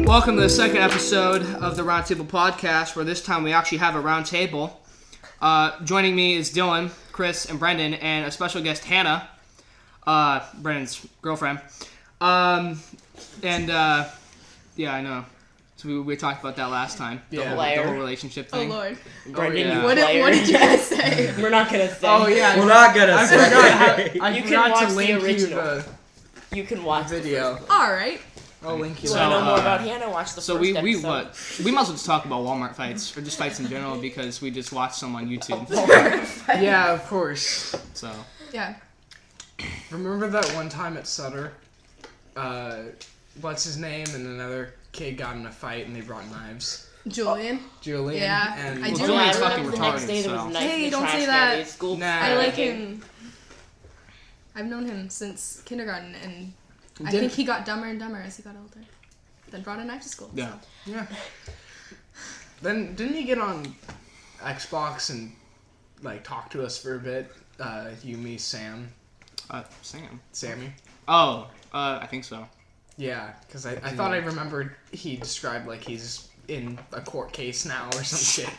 Welcome to the second episode of the Roundtable podcast, where this time we actually have a round table. Joining me is Dylan, Chris, and Brendan, and a special guest, Hannah, Brendan's girlfriend. Yeah, I know. So we talked about that last time. Yeah. The whole relationship thing. Oh, Lord. Brendan, yeah. What did you guys say? We're not gonna say. Oh yeah, we're not gonna say. I forgot forgot to to link link you you the the can watch video. Alright. I'll link you. You So, wanna know more uh, about Hannah? Watch the So first we episode. might as well just talk about Walmart fights, or just fights in general, because we just watched some on YouTube. Yeah, of course. So Yeah. Remember that one time at Sutter? What's his name? And another kid got in a fight and they brought knives. Julian. Julian. Yeah, And I do. Julian's I fucking remember the next day retarded. there was a So. knife in Hey, the don't trash say can that. at school. Nah. I like Okay. him. I've known him since kindergarten, and I Did- think he got dumber and dumber as he got older. Then brought a knife to school. yeah. Yeah. Then didn't he get on Xbox and like talk to us for a bit? You, me, Sam, Sam. Sammy. Oh, I think so. Yeah, because I thought I remembered he described like he's in a court case now or some shit.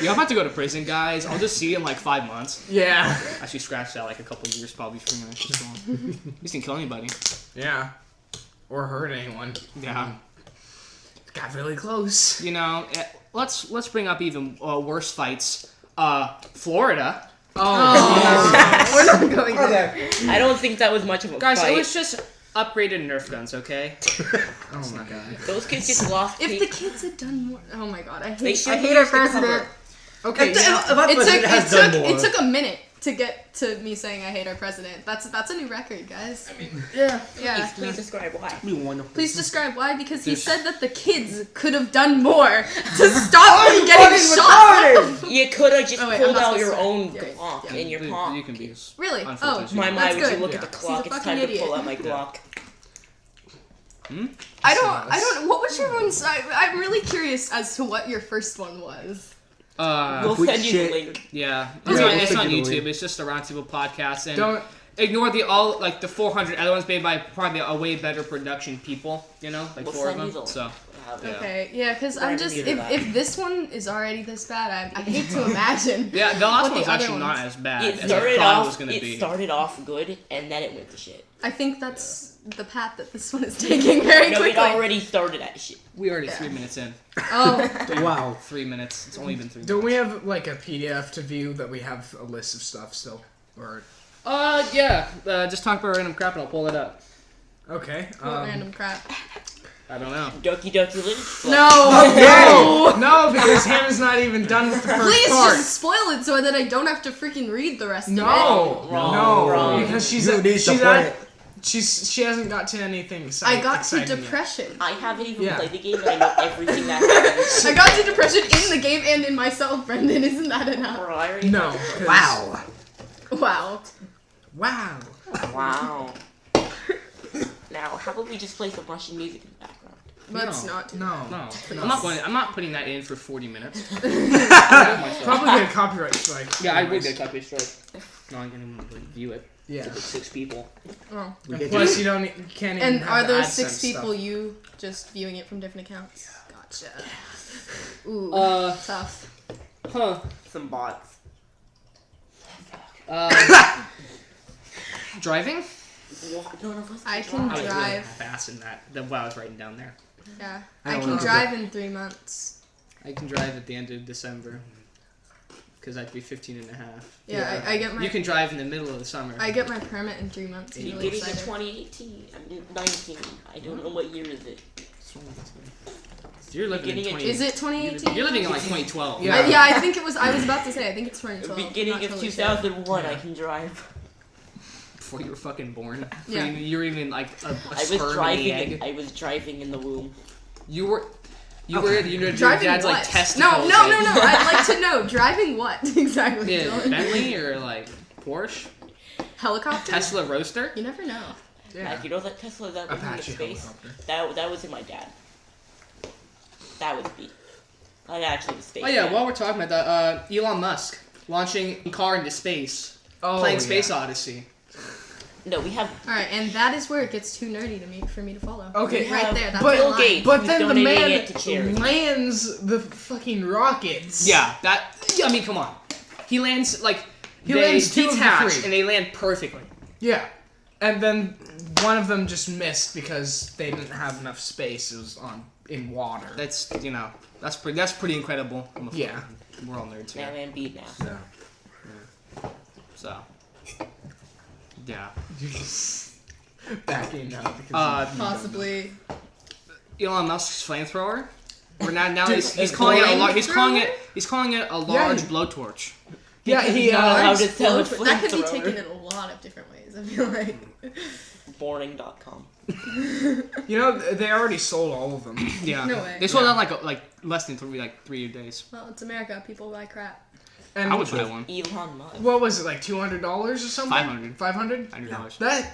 Yeah, I'm about to go to prison, guys. I'll just see you in like 5 months. Yeah. Actually, scratched out like a couple of years, probably 3 minutes. Just going. He didn't kill anybody. Yeah. Or hurt anyone. Yeah. Got really close. You know, let's bring up even worse fights. Florida. Oh. We're not going there. I don't think that was much of a Guys, fight. it was just upgraded Nerf guns, okay? Oh my god. Those kids just lost. If the kids had done more, oh my god, I They hate should our use the president. cover. Okay. It took a minute to get to me saying I hate our president. That's a new record, guys. Yeah. Yeah. Please describe why. Please describe why, because he said that the kids could have done more to stop them getting shot. You could have just Oh, wait, pulled I'm not out your supposed to own swear. Yeah. Glock Yeah. in your palm. You can be. Really? Unfiltered. Oh, My mind, that's would you good. look at the Yeah. clock? He's a It's fucking time to idiot. pull out my Glock. I don't. What was your one's? I'm really curious as to what your first one was. We'll Quick send you the shit. link. Yeah. Yeah, It's we'll on figure it YouTube. out. It's just a Roundtable podcast, and Don't. ignore the 400 other ones made by probably a way better production people. You know, like We'll 4 of send you them. the So. Yeah. Okay, yeah, because I'm Right, just neither that. if this one is already this bad, I hate to imagine. Yeah, the last what one was the other actually not ones- as bad It as I started thought it off. was gonna be. It started off good, and then it went to shit. I think that's the path that this one is taking very No, it quickly. already started at shit. We already Yeah. 3 minutes in. Oh, Wow. 3 minutes. It's only been 3 minutes. Don't we have like a PDF to view that we have a list of stuff still? Or Yeah. Just talk about random crap and I'll pull it up. okay. what random crap. I don't know. Doki Doki Literature. No, No, because Hannah's not even done with the first please part. just spoil it so that I don't have to freaking read the rest of it. No, Wrong, wrong. because she hasn't got to anything exciting. I got to exciting yet. depression. I haven't even Yeah. played the game, but I know everything that happens. I got to depression in the game and in myself, Brendan. Isn't that enough? Bro, I already No. 'cause- Wow. Wow. Wow. Wow. Now, how about we just play some Russian music in the background? Let's not do No. No. I'm not putting that in for 40 minutes. Probably get a copyright strike. Yeah, I would anyways. get a copy strike. No, I'm gonna view it. Yeah. Like 6 people. Oh. We And get plus, you can't even. And have are the those AdSense 6 people stuff. you just viewing it from different accounts? Gotcha. Ooh, tough. Huh. Some bots. Driving? None of us I can can I was really drive. fast in that. What I was writing down there. Yeah, I I don't can know. drive in 3 months. I can drive at the end of December. Because I have to be 15 and a half. Yeah, I get my You can drive in the middle of the summer. I get my permit in 3 months. I'm You're really getting in excited. 2018. I'm 19. I don't know what year is it. You're living in Beginning of- 20... Is it 2018? You're living in like 2012. Yeah. I think it was. I was about to say. I think it's 2012. Beginning Not of totally 2001, I Yeah. can drive. Before you were fucking born. Yeah. You were even like a I was sperm in driving. the egg. I was driving in the womb. You were your Driving dad's what? like testicles. No. I'd like to know. Driving what exactly? Yeah, Dylan? Bentley or like Porsche, Helicopter. Tesla Roadster. You never know. Yeah. Like, you know that Tesla that was Apache in space? helicopter. That was in my dad. That was me. That actually was space. Oh yeah, Dad. while we're talking about that, Elon Musk launching a car into space, Oh, playing yeah. Space Odyssey. No, we have All right, and that is where it gets too nerdy for me to follow. Okay, right there. That's but- the Bill line. Gates. But who's then the donating man it to charity. lands the fucking rockets. Yeah, I mean, come on. He lands like He they lands two of the detach three. and they land perfectly. Yeah. And then one of them just missed because they didn't have enough space. It was in water. That's that's pretty incredible. Yeah. We're all nerds Now here. Embiid now. Yeah. So yeah. You're just backing out because Possibly. Elon Musk's flamethrower. We're now Dude, he's calling it a flamethrower? he's calling it a large blowtorch. yeah, he Not allowed to Large sell a that could be flamethrower. taken in a lot of different ways. I feel like. Boring.com. you know they already sold all of them. Yeah. No way. They sold Yeah. out like less than 3 days. Well, it's America. People buy crap. And I would buy one. Elon Musk. what was it, like $200 or something? 500. 500? $100.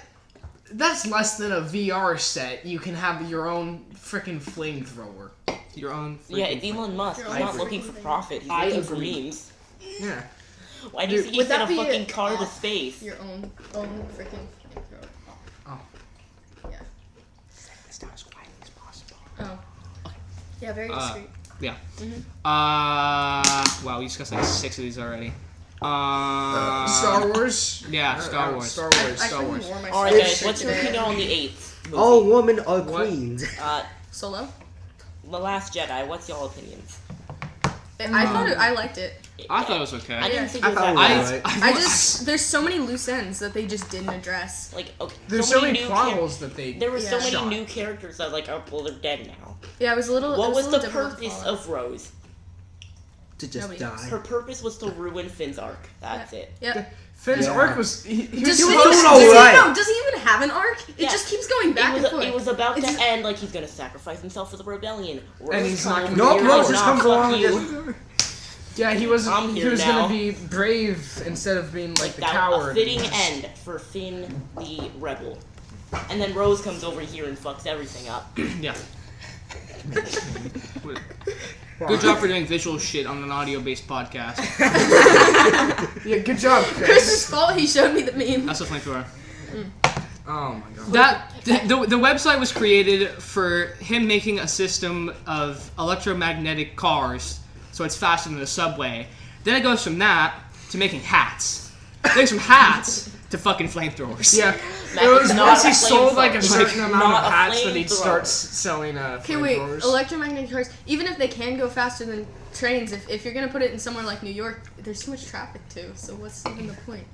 That's less than a VR set. You can have your own freaking flamethrower. Your own. Yeah, freaking it's Elon Musk. Your He's own not looking freaking for thing. profit. He's I looking for agree. memes. Yeah. Why does Dude, he would send that a be fucking it? car to Off space? Your own freaking flamethrower. Oh. Yeah. It's not as quiet as possible. Oh. Yeah, very discreet. Yeah. Mhm. Wow, we discussed like 6 of these already. Star Wars? Yeah, Star Wars. Star Wars. I Star freaking Wars. wore my Alright Star guys, Wars what's your shirt opinion today. on the 8th movie? All women are What? queens. Solo? The Last Jedi, what's y'all opinions? I liked it. I thought it was okay. I didn't think it I was thought that it was bad. alright. I just there's so many loose ends that they just didn't address. Like, okay, There's so many new plot holes that they There were so Yeah. many shot. new characters that like, oh, well, they're dead now. Yeah, it was a little. What it was a the little difficult to purpose follow. of Rose? To just Nobody knows. die. Her purpose was to ruin Finn's arc. That's it. Yep. Finn's Yeah. arc was he was Does he he, was does, doing he, alright. no, does he even have an arc? It Yeah. just keeps going back and forth. It was about It's- to end like he's gonna sacrifice himself for the rebellion. And he's not gonna No, be no, heroic. just Nah, comes fuck along. you. and Yeah, he was I'm he here was now. gonna be brave instead of being like the That coward. a fitting end for Finn the rebel. And then Rose comes over here and fucks everything up. Yeah. Good job for doing visual shit on an audio-based podcast. Yeah, good job, Chris. Chris's fault. He showed me the meme. That's a flamethrower. Oh my god. The website was created for him making a system of electromagnetic cars, so it's faster than the subway. Then it goes from that to making hats. It goes from hats to fucking flamethrowers. Yeah. Matt, It was it's not once a he sold like a flamethrower. certain Like, amount not of a hats that he'd flamethrower. start selling Okay, wait. flamethrowers. Electromagnetic cars, even if they can go faster than trains, if you're gonna put it in somewhere like New York, there's too much traffic too. So what's even the point?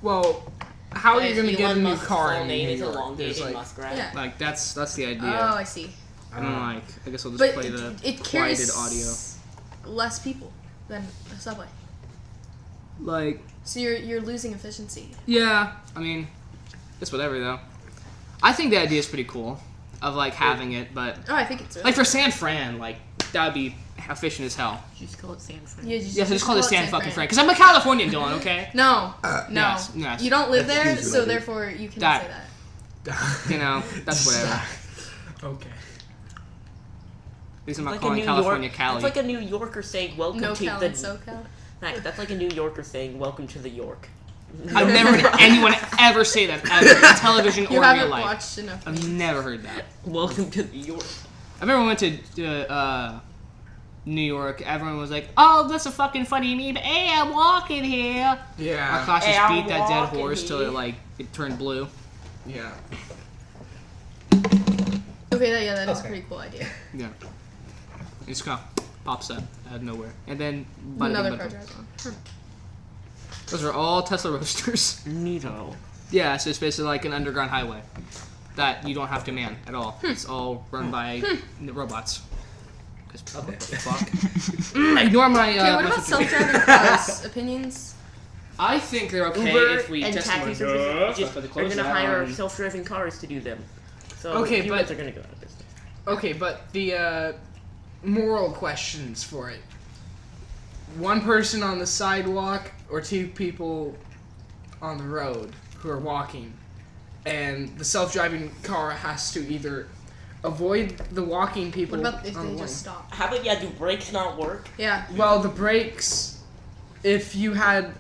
Well, how are you Guys, gonna get a Elon new Musk's car full in name New is York? elongated There's like muskrat. Yeah. Like that's the idea. Oh, I see. And I guess I'll just But play the it quieted carries audio. less people than a subway, Like, so you're losing efficiency. yeah. I mean, it's whatever though. I think the idea is pretty cool of like having it, but Oh, I think it's really like for San Fran, like that would be efficient as hell. Just call it San Fran. Yeah, Yeah, so just call it San fucking Fran, because I'm a Californian, Dylan. Okay. No, no, yes. you don't live there, Excuse me, so lady. therefore you cannot That- say that. You know, that's whatever. Okay. At least I'm not Like a calling New California York, Cali. That's like a New Yorker saying welcome No to Cal the and SoCal. Mac, that's like a New Yorker saying welcome to the York. I've never heard anyone ever say that ever in television You or real haven't life. watched enough. I've never heard that. Welcome to the York. I remember we went to New York. Everyone was like, "Oh, that's a fucking funny meme." Hey, I'm walking here. Our Yeah. class just Hey, I'm beat that dead walking horse till it here. it turned blue. Yeah. Okay, that is a pretty cool idea. Yeah. It just kind of pops up out of nowhere, and then Another car drives on. those are all Tesla Roadsters. Neato. Yeah, so it's basically like an underground highway that you don't have to man at all. It's all run by robots. 'Cause fuck. Ignore my. Okay, what my about future- self-driving cars? Opinions? I think they're okay Uber if we and test taxi them. services just But the are close going to that hire on- self-driving cars to do them. So Okay, humans but- are going to go out of business. Okay, but the moral questions for it. One person on the sidewalk or two people on the road who are walking, and the self-driving car has to either avoid the walking people. What about if on they the just lane. stop? How about, do brakes not work? Yeah. Well, the brakes, if you had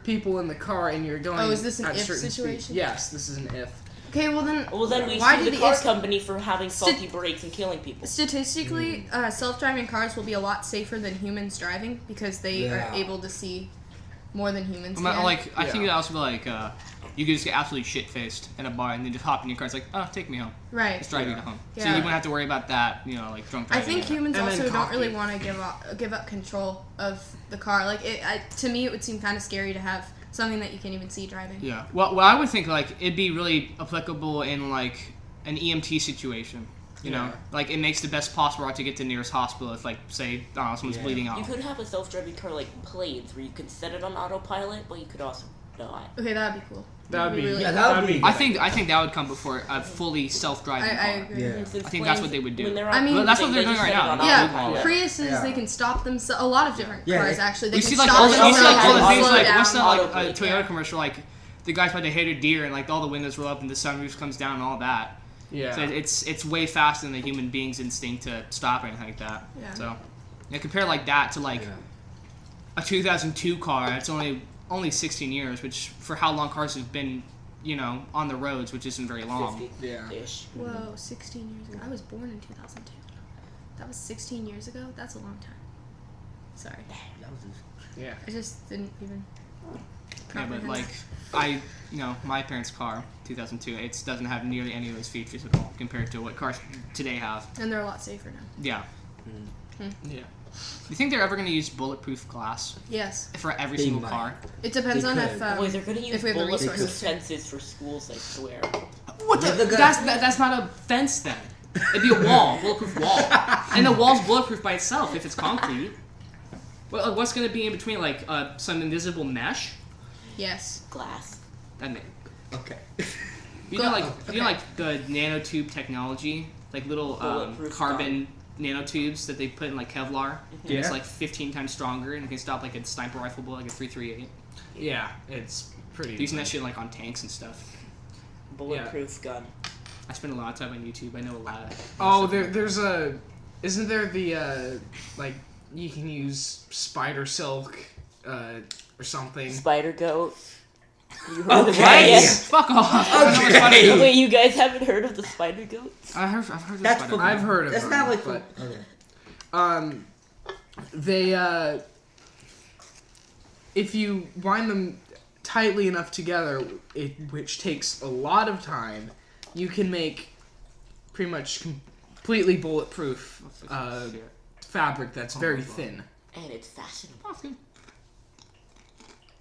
people in the car and you're going. Oh, is this an at if certain situation? Speed. Yes, this is an if. Okay, well then. Well, then we why sue do the the car ifs- company for having faulty brakes and killing people. Statistically, self-driving cars will be a lot safer than humans driving because they are able to see more than humans can. I think it also be like you could just get absolutely shit-faced in a bar and then just hop in your car. It's like, oh, take me home. Right. Just drive you to home. So Yeah. you wouldn't have to worry about that, like drunk I driving. think humans And then also don't really cocky. want to give up control of the car. Like to me, it would seem kind of scary to have something that you can't even see driving. Yeah. Well, I would think like it'd be really applicable in like an EMT situation. You know, like it makes the best possible route to get to the nearest hospital if, like, say, someone's bleeding out. You could have a self-driving car like planes where you can set it on autopilot, but you could also not. Okay, that'd be cool. That would be. really Yeah, cool. that would be. I think that would come before a fully self-driving car. I agree. Yeah. Since I think that's what they would do. when they're I mean- Well, that's what they they're doing just right set it now. on Yeah, autopilot. Priuses, Yeah. they can stop themselves. A lot of different Yeah, cars, they- actually. They You can see, like, stop all the themselves things, and slow like, down. what's that, like, Autoplay, Toyota yeah. commercial, like, the guy's about to hit a deer, and, like, all the windows roll up, and the sunroof comes down, and all that. Yeah. So it's way faster than the human being's instinct to stop or anything like that. Yeah. So, compare, like, that to, like, a 2002 car. It's only 16 years, which, for how long cars have been, on the roads, which isn't very long. 50 Yeah. ish. Whoa, 16 years ago. I was born in 2002. That was 16 years ago? That's a long time. Sorry. Yeah. I just didn't even Yeah, but, comprehend like, my parents' car, 2002, it doesn't have nearly any of those features at all compared to what cars today have. that. And they're a lot safer now. Yeah. Yeah. Do you think they're ever going to use bulletproof glass Yes. for every They single might. car? It depends They on could. if Boys, they're gonna use if we have the bulletproof resources. fences for schools, I swear. What the- That's not a fence then. It'd be a wall, bulletproof wall, and the wall's bulletproof by itself if it's concrete. Well, what's going to be in between, like some invisible mesh? Yes. Glass. That Okay. you know, like the nanotube technology, like little Bulletproof carbon nanotubes that they put in like Kevlar. And Yeah. it's like 15 times stronger and it can stop like a sniper rifle bullet, like a 338. Yeah. It's pretty. Using that shit like on tanks and stuff. Bulletproof gun. I spend a lot of time on YouTube. I know a lot of. Oh, there's a. Isn't there the like you can use spider silk, or something? Spider goat. You heard of Okay. that yet? Fuck off! I know what spider Okay. goat- Wait, you guys haven't heard of the spider goat? I've heard of That's spider for- goat. I've heard of That's them, not like. but Okay. they if you wind them tightly enough together, which takes a lot of time, you can make pretty much completely bulletproof fabric that's very thin. And it's fashionable.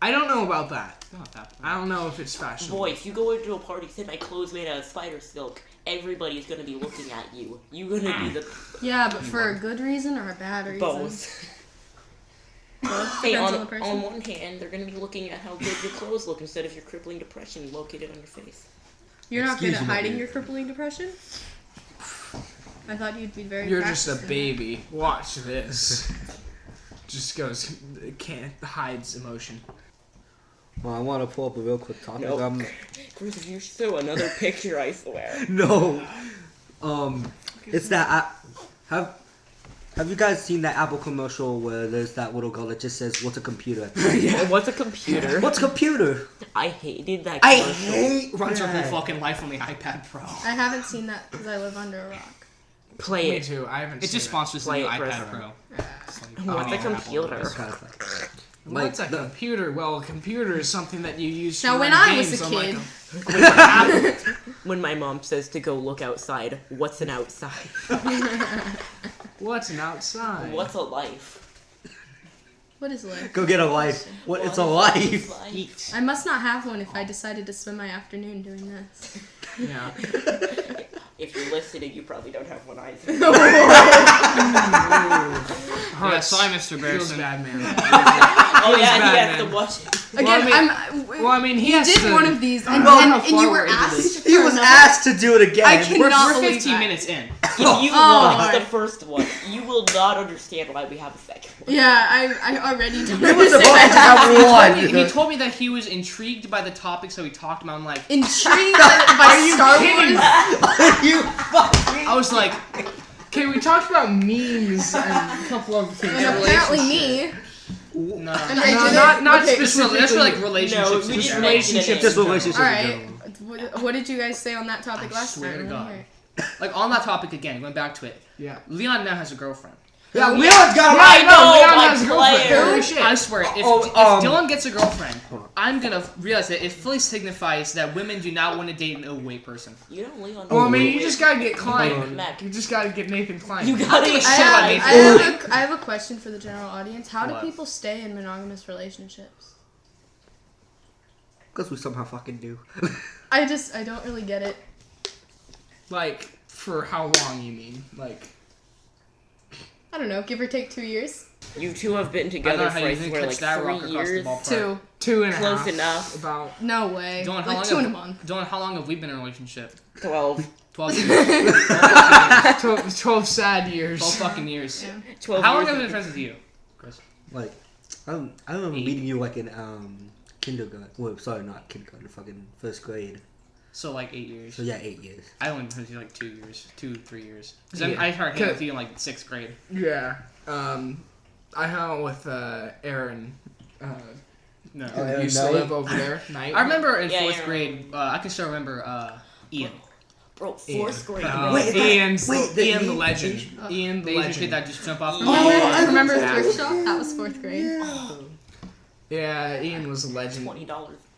I don't know about that. Not that. I don't know if it's fashionable. Boy, if you go into a party, say my clothes made out of spider silk, everybody's gonna be looking at you. You're gonna be the Yeah, but for a good reason or a bad reason? both. Both. Hey, Depends on on the person. on one hand, they're gonna be looking at how good your clothes look instead of your crippling depression located on your face. You're not good Excuse at me, hiding dude. your crippling depression? I thought you'd be very You're just a practiced in baby. Watch this. Just goes, can't hides emotion. Well, I want to pull up a real quick topic. No. Chris, if you show another picture, I swear. No. It's that. Have you guys seen that Apple commercial where there's that little girl that just says, "What's a computer?" What's a computer? What's a computer? I hated that I commercial. hate Runs her whole that. fucking life on the iPad Pro. I haven't seen that because I live under a rock. Play Me it. too. I haven't. It seen just sponsors the Play new it, Chris. iPad Pro. What's a Apple computer? logos. Kind of fun. What's a Like, the- computer? Well, a computer is something that you use. Now, to when run I was games a on, like, kid, When my mom says to go look outside, what's an outside? What's an outside? What's a life? what is life? Go get a life. What? It's a life. Eat. I must not have one if I decided to spend my afternoon doing this. Yeah. If you're listening, you probably don't have one either. Yeah, sorry, Mr. Feels Barrison. bad, man. Oh yeah, bad, he has man. to watch it. Again, Well, I mean, he you has did to, one of these, and, know how and far you we're were into asked this. for He was another- asked to do it again. I cannot We're believe 15 that. minutes in. If you Oh, watch the my. first one, you will not understand why we have a second one. Yeah, I already don't He was understand. supposed to have one. He told me that he was intrigued by the topics that we talked about. I'm like, Intrigued by Star kidding? Wars. You fucking. I was like, Okay, we talked about memes and a couple other things. And apparently me. No. And No, they did not Okay. specifically. That's for like relationships. No, in we general. didn't relationships. Just relationships All in right. general. What did you guys say on that topic last swear time? to I wanna God. hear it. Like on that topic again, going back to it. Yeah. Leon now has a girlfriend. Yeah, Leon's got I right. know, Leon my has a girlfriend. player. Holy shit. I swear, if Dylan gets a girlfriend, I'm gonna realize that it fully signifies that women do not want to date an overweight person. You don't Leon. Well, I mean, wait, you just gotta get Hold Klein. on. Mac. You just gotta get Nathan Klein. You gotta give a get shit about Klein. Nathan. I have a question for the general audience. How do What? people stay in monogamous relationships? Because we somehow fucking do. I don't really get it. Like, for how long, you mean? Like, I don't know, give or take 2 years. You two have been I don't together know how for you I can swear catch like that rock 3 across the years. ballpark. 2. 2.5. Close enough. About. No way. Dylan, how Like long 2 in a have- month. Dylan, how long have we been in a relationship? 12. 12 years. 12 sad years. 12 fucking years. Yeah. 12 How long years have we of- been friends with you, Chris? Like, I remember 8. meeting you like in kindergarten. Well, sorry, not kindergarten. Fucking first grade. So like 8 years. So yeah, 8 years. I only been friends with you like 2 years, 2-3 years. Because Yeah. I started hanging out with you in like 6th grade. Yeah. I hung out with Aaron. No. Oh, Who Aaron used to Knight? live over there. Knight. I remember in Yeah, 4th yeah. grade, I can still remember Ian. Bro, 4th grade. Wait, Ian's wait, Ian the the legend. Oh. Ian the The Asian legend. kid that just jumped off the Oh, wall. I remember Yeah. Thrift Shop? That was 4th grade. Yeah, Ian was a legend. $20,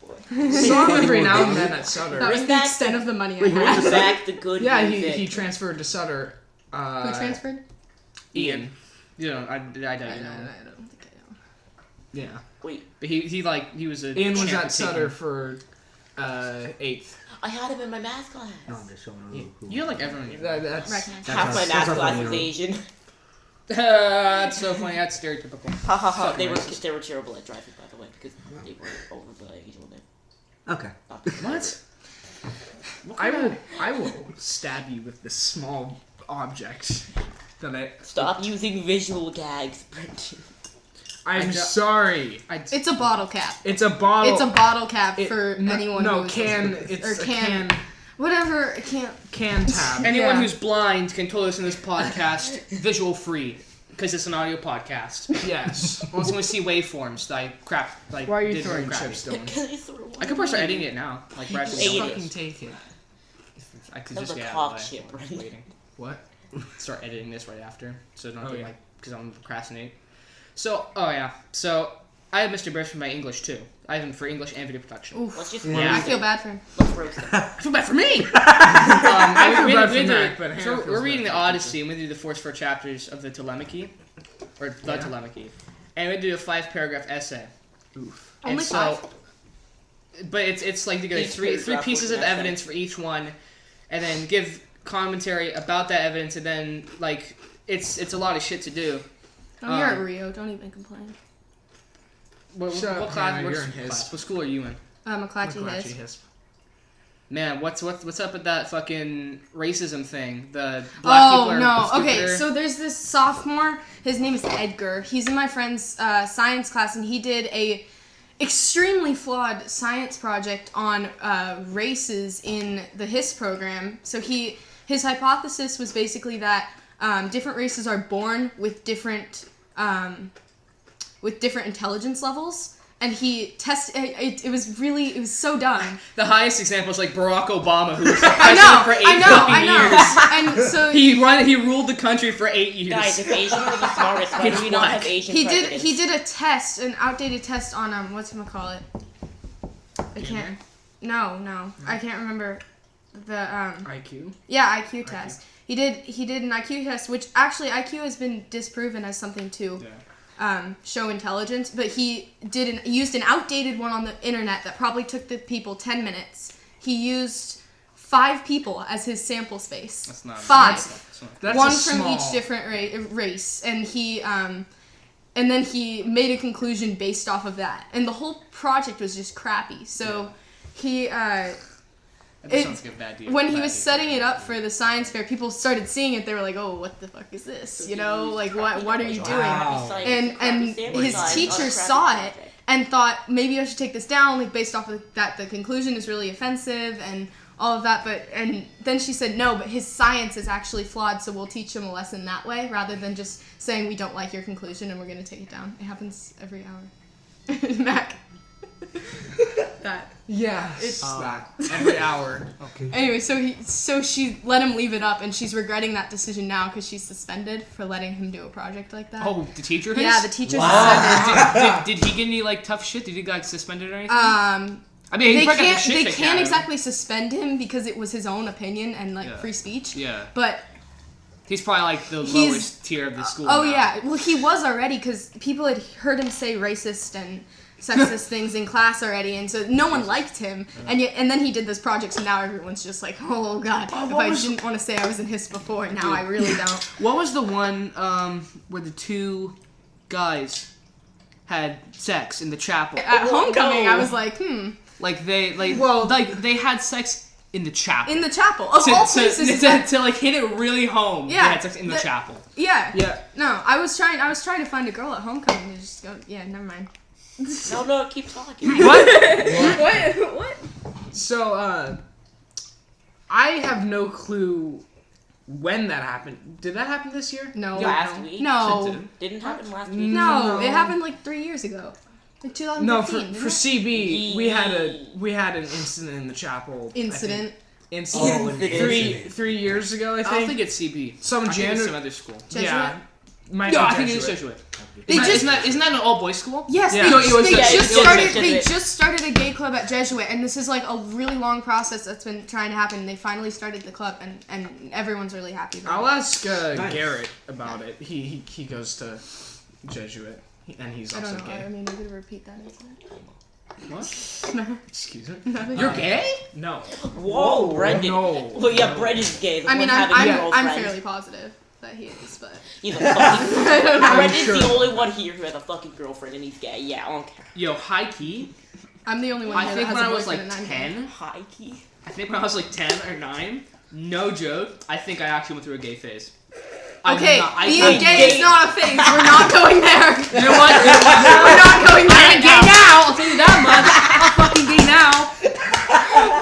boy. Saw him every now and then at Sutter. That was Bring the back extent of the money I Wait, who had. was the Back the good Yeah, music. he transferred to Sutter. Who transferred? Ian. You know, I don't I know. don't think I know. Yeah. Wait, But he was a Ian was champ at Sutter taking- for 8th. I had him in my math class. No, I'm just showing who. You're like everyone. That's Recognized. Half my that's math not class funny, was no. Asian. That's so funny. That's stereotypical. Ha ha ha. Fucking They were racist. terrible at driving, by the way, because they were over the age limit. Okay. What? I will stab you with this small object that I. Stop using visual gags, Brendan. I'm I- sorry. It's a bottle cap. It's a bottle. It's a bottle cap it- for no, anyone No, who's... can. It's or a can- Whatever, I can't... can tab. Anyone Yeah. who's blind can totally listen to this podcast visual free because it's an audio podcast. Yes. Once you want to see waveforms, like crap, like Why are you did throwing crappy. chips, Dylan? Can I throw one? I could probably start editing it now. Like we're actually Ate done. it. Fucking take it. I could That just was a get cock out of the way shit, while I'm Brendan. waiting. What? Start editing this right after, so don't Oh, get yeah. like because I'm procrastinate. So so I have Mr. Burst for my English too. I have him for English and video production. Oof. Let's just Yeah. I roast feel him. bad for him. Let's roast him. I feel bad for me. feel bad for we Mac, but Hannah so feels we're bad reading the for Odyssey, and we do the first 4 chapters of the Telemachy, or the Yeah. Telemachy, and we do a 5-paragraph essay. Oof. And Only so, 5? but it's like you get Each three paragraph pieces was of an essay. evidence for each one, and then give commentary about that evidence, and then like it's a lot of shit to do. Oh, you're at Rio. Don't even complain. What Shut up, class? Hannah, What you're in his. class? What school are you in? McClatchy McClatchy his. Hisp. Man, what's up with that fucking racism thing? The black people Oh, are no. Okay, stupider. so there's this sophomore. His name is Edgar. He's in my friend's science class, and he did a extremely flawed science project on races in the HIS program. So his hypothesis was basically that different races are born with different intelligence levels. And he tested it. It was so dumb. The highest example is like Barack Obama, who was the I president know, for 8 I know, fucking I know. years. And so He ruled the country for 8 years. Guys, if Asian were the smartest, why do we not have Asian he presidents? did a test, an outdated test on whatchamacallit. I can't. No, I can't remember the IQ. Yeah, IQ test. He did an IQ test, which actually IQ has been disproven as something to show intelligence. But he used an outdated one on the internet that probably took the people 10 minutes. He used 5 people as his sample space. That's not 5. That's One a from small. each different race, and then he made a conclusion based off of that. And the whole project was just crappy. So he. That sounds like a bad deal. When he was setting it up for the science fair, people started seeing it. They were like, "Oh, what the fuck is this? You know, like what are you doing?" Wow. And his teacher saw it and thought maybe I should take this down, like based off of that. The conclusion is really offensive and all of that, and then she said, no, but his science is actually flawed, so we'll teach him a lesson that way, rather than just saying we don't like your conclusion and we're going to take it down. It happens every hour. Mac. That. Yeah, it's that every hour. Okay. Anyway, so she let him leave it up, and she's regretting that decision now because she's suspended for letting him do a project like that. Oh, the teacher? Yeah, the teacher Wow. suspended. Did he get any like tough shit? Did he get like suspended or anything? I mean, he they probably got the can't shit they kicked out can't of him. exactly suspend him because it was his own opinion and like Yeah. free speech. Yeah. But He's probably like the He's- lowest tier of the school. oh now. yeah, well he was already because people had heard him say racist and sexist things in class already, and so no one liked him. And then he did this project, so now everyone's just like, oh god, if I didn't want to say I was in his before, now I really don't. What was the one where the two guys had sex in the chapel? At homecoming, no. I was like, Like they they had sex in the chapel. in the chapel of all places. To like hit it really home. Yeah, They had sex in the chapel. Yeah. Yeah. No, I was trying to find a girl at homecoming and just go, yeah, never mind. No, keep talking. What? So, I have no clue when that happened. Did that happen this year? No. Last week? No. Didn't happen last week. No, it happened like 3 years ago. Like 2015. No, for didn't it? CB, we had an incident in the chapel. I Incident. think. Incident. Oh, an Incident. incident. 3 years ago, I I think. don't think it's CB. Some I think it's janitor. some other school. Jesuit? Yeah. Might No, be I think it's Jesuit. Jesuit. They just- isn't that an all boys school? Yes, Yeah. they, No, it was they a- just it was started. a They Jesuit. just started a gay club at Jesuit, and this is like a really long process that's been trying to happen. They finally started the club, and everyone's really happy about I'll it. ask Nice. Garrett about it. He goes to Jesuit, and he's I also don't know. I gay. mean, you could repeat that incident. What? No, Excuse me? nothing. You're gay? No. Whoa, Brendan. No. Well, yeah, Brendan's gay. The I mean, one having a I'm girlfriend. fairly positive that he is, but He's a fucking. I don't know. Brendan's sure. the only one here who has a fucking girlfriend, and he's gay. Yeah, I don't care. Yo, high key. I'm the only one I here think that when has I a was boyfriend like and I'm gay. 10, High key. I think when I was like 10 or 9, no joke, I think I actually went through a gay phase. I did Okay, not- I- being I- gay is not a phase. We're not going there. You know what? We're not going there. I ain't gay now. I'll tell you that much. I'm fucking gay now.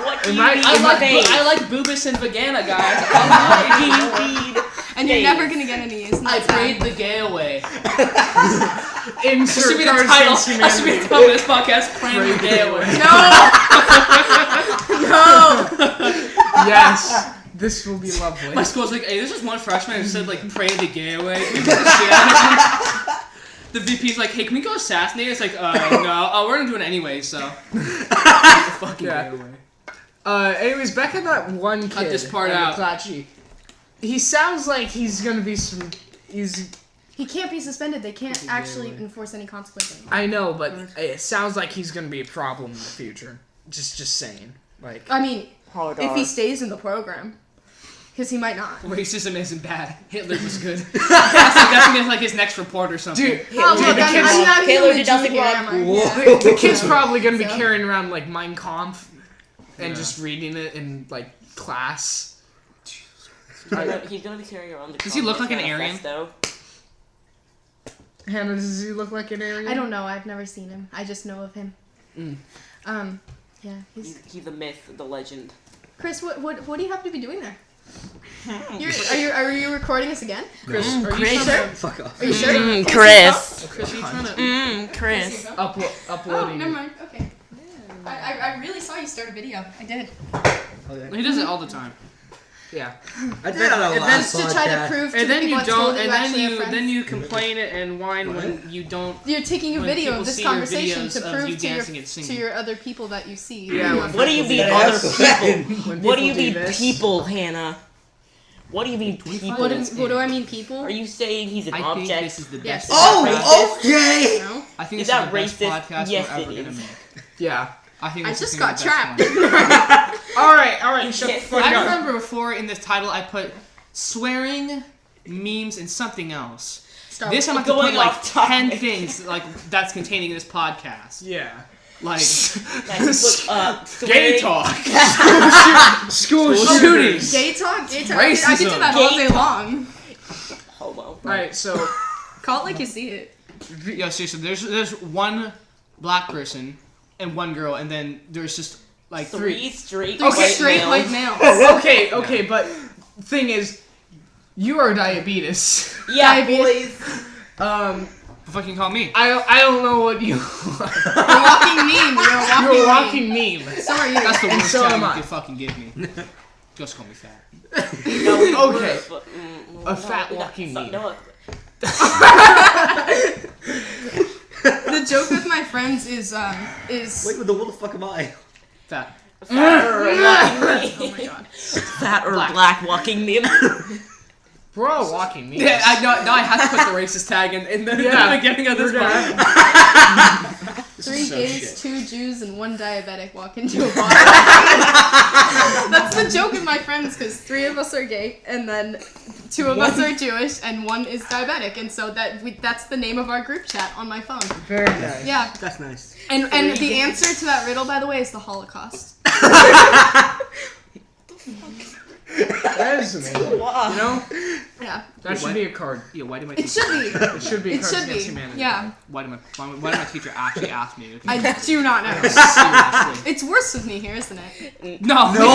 What do you Am I- mean? I like boobus and vagina, guys. What do you mean? And you're Gays. never gonna get any. Isn't I that sad? prayed the gay away. That Insert should be the Cards title. Against That should be the Humanity. title of this podcast. Praying the gay away. No. Yes. This will be lovely. My school's like, hey, there's just one freshman who said like pray the gay away. We put the shit out of him. The VP's like, hey, can we go assassinate? It's like, no. Oh, we're gonna do it anyway, so. Fucking Yeah. gay away. Anyways, back at that one kid. Cut this part at out. McClatchy. He sounds like he's gonna be some. He can't be suspended. They can't actually enforce any consequences. I know, but it sounds like he's gonna be a problem in the future. Just saying. Like. I mean, Hard if he R. stays in the program, because he might not. Racism isn't bad. Hitler was good. that's gonna be like his next report or something. Dude, Oh, dude, look, the I'm kid's, not Taylor even did a nothing Jew here, wrong. am I? Whoa. Yeah. the kid's probably gonna be So- carrying around like Mein Kampf and Yeah. just reading it in like class. He's gonna be carrying around the. Does he look like an Communist Aryan? Manifesto. Hannah, does he look like an Aryan? I don't know. I've never seen him. I just know of him. Yeah. He's a myth, the legend. Chris, what do you have to be doing there? Are you recording us again? Chris, are you Chris. trying Fuck off. Are you sure? Can I see Chris. Chris, are you trying to? Chris. to Oh, uploading? never mind. Okay. I really saw you start a video. I did. Okay. He does it all the time. Yeah. I did on a And last to try to podcast. prove to And then people you at school don't. that And actually have then friends. you complain and whine when you don't. You're taking a when video people of this see your conversation videos to of prove you to dancing and singing. your other people that you see. Yeah, when What do you mean, Yeah, other that's people? When What do you people mean, this- people, Hannah? What do you mean, people? What do I mean, people? Are you saying he's an I think object? this is the Yes. best. Oh, okay. No? I think Is this is that the best racist? podcast Yes, we're ever it gonna is. make. Yeah. I think I this just is gonna got be the best trapped. one. All right. Shut the fuck I up. remember before in this title I put swearing, memes, and something else. Star This time I Wars. could put Going like off topic. 10 things like that's containing in this podcast. Yeah. Like Swearing. gay talk, School shootings. Gay talk? Gay talk? Racism. I can do that all Gay day talk. long. Homo. All right. So. Call it like you see it. Yo, seriously, there's one black person and one girl, and then there's just Like Three straight Three white straight males. white males. Okay, but thing is, you are diabetes. Yeah, Diabetes. boys. fucking call me. I don't know what you are. You're a walking meme. You're a walking walking meme. meme. So are you. That's the worst so job am you I. could fucking give me. Just call me fat. No, we Okay. were, but, A fat walking meme. No, The joke with my friends is Wait, what the fuck am I? Fat. fat or oh my god. fat or black walking meme. We're all walking memes. Yeah, now I have to put the racist tag in the beginning of this part. 3 so gays, shit. 2 Jews, and 1 diabetic walk into a bar. That's the joke with my friends, because 3 of us are gay, and then 2 of us are Jewish, and 1 is diabetic, and so that's the name of our group chat on my phone. Very nice. Yeah, That's nice. and the answer to that riddle, by the way, is the Holocaust. That is amazing. Wow. You know, Yeah, that should be a card. Yeah, why did my it should be. It should be a It card should against be. humanity. Yeah, Why did my teacher actually ask me? I do not know. Seriously. It's worse with me here, isn't it? No. No,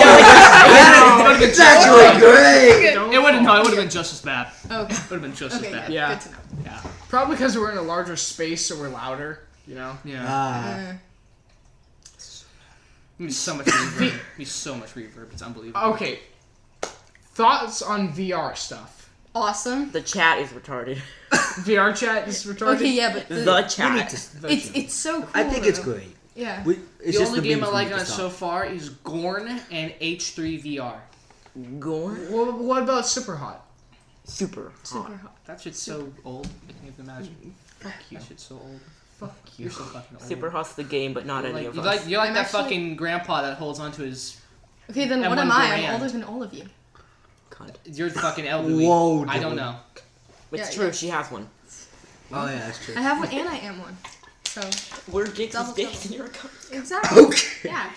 It's actually great. It would have been just as bad. Okay. It would have been just Okay, as bad. good. Yeah. Good to know. Yeah. Probably because we're in a larger space, so we're louder. You know. Yeah. Ah, Needs so much reverb. Needs so much reverb. It's unbelievable. Okay. Thoughts on VR stuff? Awesome. The chat is retarded. VR chat is retarded. Okay, yeah, but The we need chat. to. it's so cool. I think it's though. great. Yeah. It's The just only game I memes like we on need it to so stop. far is Gorn and H3 VR. Gorn. What about Super Hot? Super. Super hot. hot. That shit's so old. I can't even imagine. Fuck you. That shit's so old. Fuck you. You're so fucking old. Super hot's the game, but not any of You're us. like, you're like I'm that actually- fucking grandpa that holds onto his. Okay, then And what one am I? brand. I'm older than all of you. Cunt. You're fucking elderly. Whoa, I don't Dylan. know. It's Yeah, true. yeah. She has one. Oh yeah, that's true. I have one and I am one. So We're dicks Double, is dicks, double. and you're a cunt. exactly. Okay. Yeah.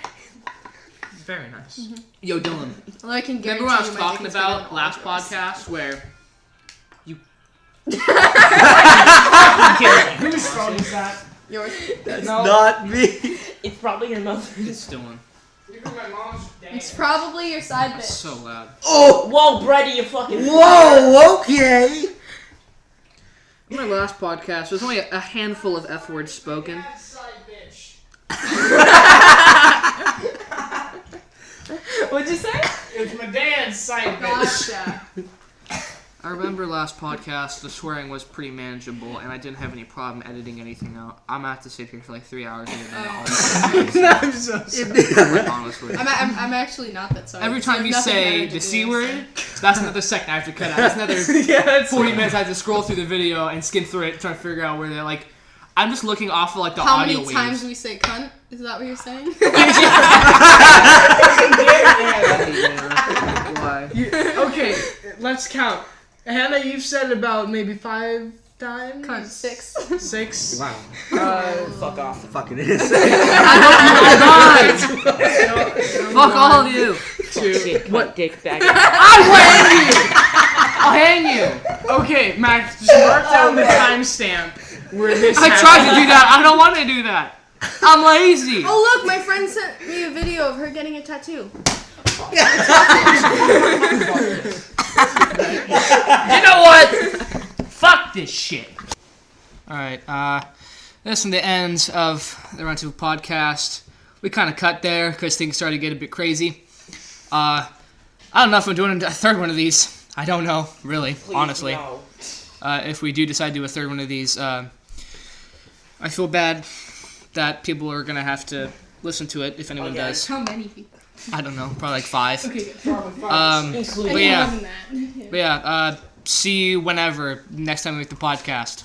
Very nice. Yo, Dylan. Well, I can Remember guarantee what I was you my talking dick is bigger about than all last of yours. podcast where you. Whose phone is that? Yours. That's No. not me. It's probably your mother. It's Dylan. My mom's It's probably your side It's bitch. so loud. Oh. Whoa, Brady, you fucking. Whoa. Okay. In my last podcast, there's only a handful of F words spoken. What'd you say? It's my dad's side bitch. Gotcha. I remember last podcast, the swearing was pretty manageable, and I didn't have any problem editing anything out. I'm gonna have to sit here for like 3 hours and edit all I'm so sorry. like, honestly. I'm actually not that sorry. Every because time we you have nothing say better to the do, C so- word, that's another second I have to cut out. That's another Yeah, that's 40 minutes I have to scroll through the video and skim through it, trying to figure out where they're like. I'm just looking off of like the How audio many times waves. we say cunt? Is that what you're saying? Why? Okay, let's count. Hannah, you've said about maybe 5 times. Cunt. 6. 6. Wow. Fuck off. Fucking is. Fuck all of you. 2. Dick, what? Dick bag. I'll hang you. Okay, Max, just mark down the timestamp where this I tried to do that. I don't want to do that. I'm lazy. Oh look, my friend sent me a video of her getting a tattoo. You know what? Fuck this shit. Alright, that's from the end of the Roundtable podcast. We kind of cut there because things started to get a bit crazy. I don't know if I'm doing a third one of these. I don't know, really, Please, honestly. no. If we do decide to do a third one of these, I feel bad that people are going to have to listen to it, if anyone Okay. does. How many people? I don't know, probably like 5. Okay, good. Including But yeah. More than that. But yeah, see you whenever, next time we make the podcast.